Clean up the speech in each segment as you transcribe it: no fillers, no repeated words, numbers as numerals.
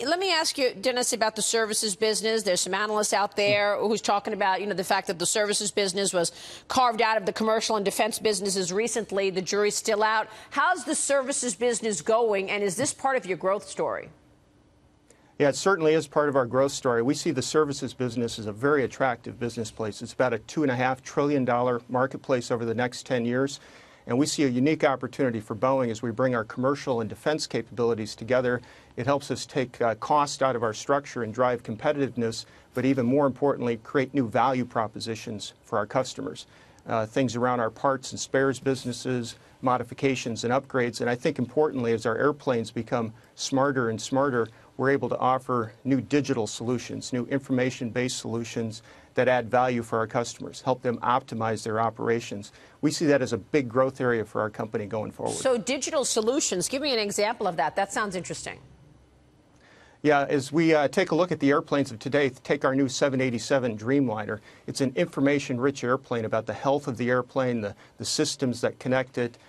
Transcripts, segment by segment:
Let me ask you, Dennis, about the services business. There's some analysts out there who's talking about, the fact that the services business was carved out of the commercial and defense businesses recently. The jury's still out. How's the services business going, and is this part of your growth story? Yeah, it certainly is part of our growth story. We see the services business as a very attractive business place. It's about a $2.5 trillion marketplace over the next 10 years. And we see a unique opportunity for Boeing as we bring our commercial and defense capabilities together. It helps us take cost out of our structure and drive competitiveness, but even more importantly, create new value propositions for our customers. Things around our parts and spares businesses, modifications and upgrades. And I think importantly, as our airplanes become smarter and smarter, we're able to offer new digital solutions, new information-based solutions that add value for our customers, help them optimize their operations. We see that as a big growth area for our company going forward. So digital solutions, give me an example of that. That sounds interesting. Yeah, as we take a look at the airplanes of today, take our new 787 Dreamliner. It's an information-rich airplane about the health of the airplane, the systems that connect it,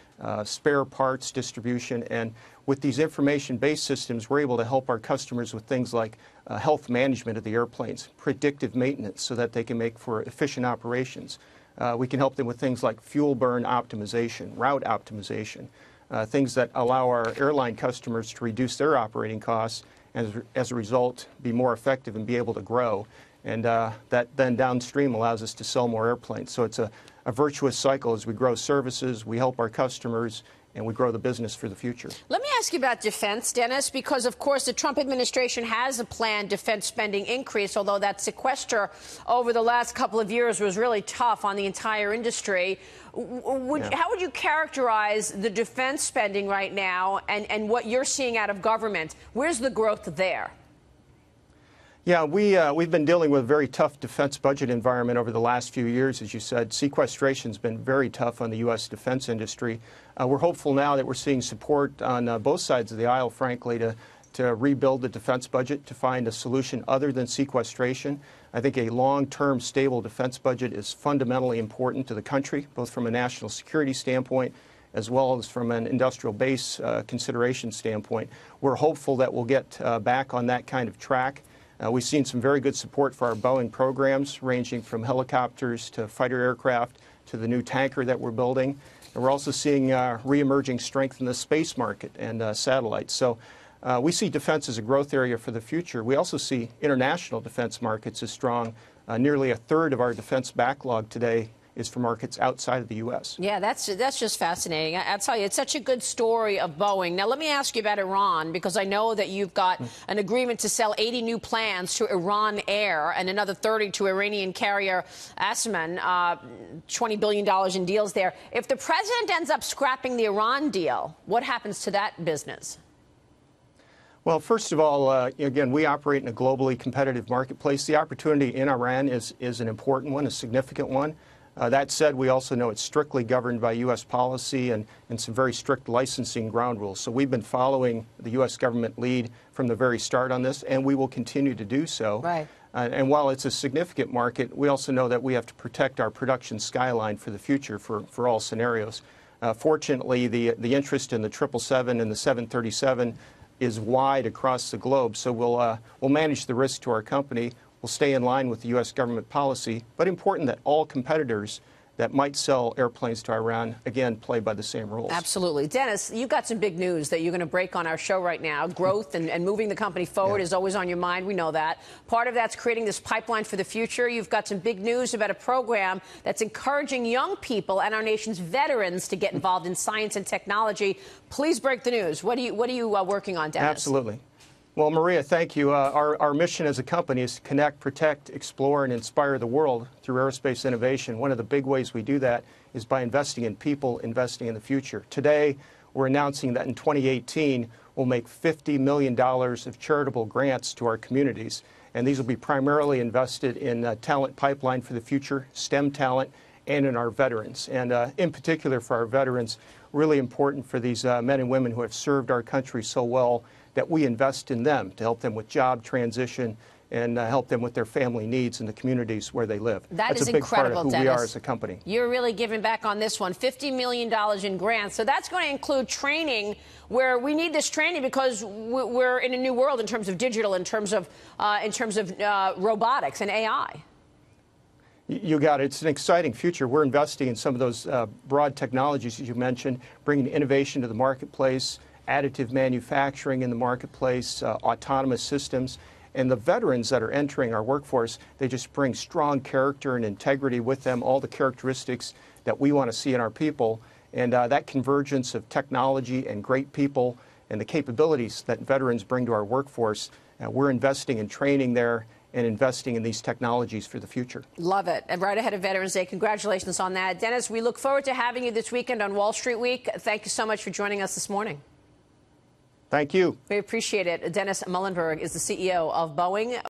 spare parts distribution. And with these information-based systems, we're able to help our customers with things like health management of the airplanes, predictive maintenance so that they can make for efficient operations. We can help them with things like fuel burn optimization, route optimization, things that allow our airline customers to reduce their operating costs and as a result be more effective and be able to grow. And that then downstream allows us to sell more airplanes. So it's a virtuous cycle. As we grow services, we help our customers, and we grow the business for the future. Let me ask you about defense, Dennis, because, of course, the Trump administration has a planned defense spending increase, although that sequester over the last couple of years was really tough on the entire industry. How would you characterize the defense spending right now and what you're seeing out of government? Where's the growth there? Yeah, we've been dealing with a very tough defense budget environment over the last few years, as you said. Sequestration's been very tough on the U.S. defense industry. We're hopeful now that we're seeing support on both sides of the aisle, frankly, to rebuild the defense budget, to find a solution other than sequestration. I think a long-term, stable defense budget is fundamentally important to the country, both from a national security standpoint as well as from an industrial base consideration standpoint. We're hopeful that we'll get back on that kind of track. We've seen some very good support for our Boeing programs, ranging from helicopters to fighter aircraft to the new tanker that we're building. And we're also seeing re-emerging strength in the space market and satellites. So we see defense as a growth area for the future. We also see international defense markets as strong. Nearly a third of our defense backlog today is for markets outside of the U.S. Yeah, that's just fascinating. I'll tell you, it's such a good story of Boeing. Now, let me ask you about Iran, because I know that you've got an agreement to sell 80 new planes to Iran Air and another 30 to Iranian carrier Asman, $20 billion in deals there. If the president ends up scrapping the Iran deal, what happens to that business? Well, first of all, again, we operate in a globally competitive marketplace. The opportunity in Iran is an important one, a significant one. That said, we also know it's strictly governed by U.S. policy and some very strict licensing ground rules. So we've been following the U.S. government lead from the very start on this, and we will continue to do so. Right. And while it's a significant market, we also know that we have to protect our production skyline for the future for all scenarios. Fortunately, the interest in the 777 and the 737 is wide across the globe, so we'll manage the risk to our company. We'll stay in line with the U.S. government policy, but important that all competitors that might sell airplanes to Iran, again, play by the same rules. Absolutely. Dennis, you've got some big news that you're going to break on our show right now. Growth and moving the company forward is always on your mind. We know that. Part of that's creating this pipeline for the future. You've got some big news about a program that's encouraging young people and our nation's veterans to get involved in science and technology. Please break the news. What are you working on, Dennis? Absolutely. Well, Maria, thank you. Our mission as a company is to connect, protect, explore, and inspire the world through aerospace innovation. One of the big ways we do that is by investing in people, investing in the future. Today, we're announcing that in 2018, we'll make $50 million of charitable grants to our communities. And these will be primarily invested in talent pipeline for the future, STEM talent, and in our veterans. And in particular for our veterans, really important for these men and women who have served our country so well, that we invest in them to help them with job transition and help them with their family needs in the communities where they live. That's a big incredible, part of who Dennis. we are as a company. You're really giving back on this one. $50 million in grants. So that's going to include training where we need this training because we're in a new world in terms of digital, in terms of robotics and AI. You got it. It's an exciting future. We're investing in some of those broad technologies, as you mentioned, bringing innovation to the marketplace, additive manufacturing in the marketplace, autonomous systems. And the veterans that are entering our workforce, they just bring strong character and integrity with them, all the characteristics that we want to see in our people. And that convergence of technology and great people and the capabilities that veterans bring to our workforce, we're investing in training there and investing in these technologies for the future. Love it. And right ahead of Veterans Day, congratulations on that. Dennis, we look forward to having you this weekend on Wall Street Week. Thank you so much for joining us this morning. Thank you. We appreciate it. Dennis Muilenburg is the CEO of Boeing.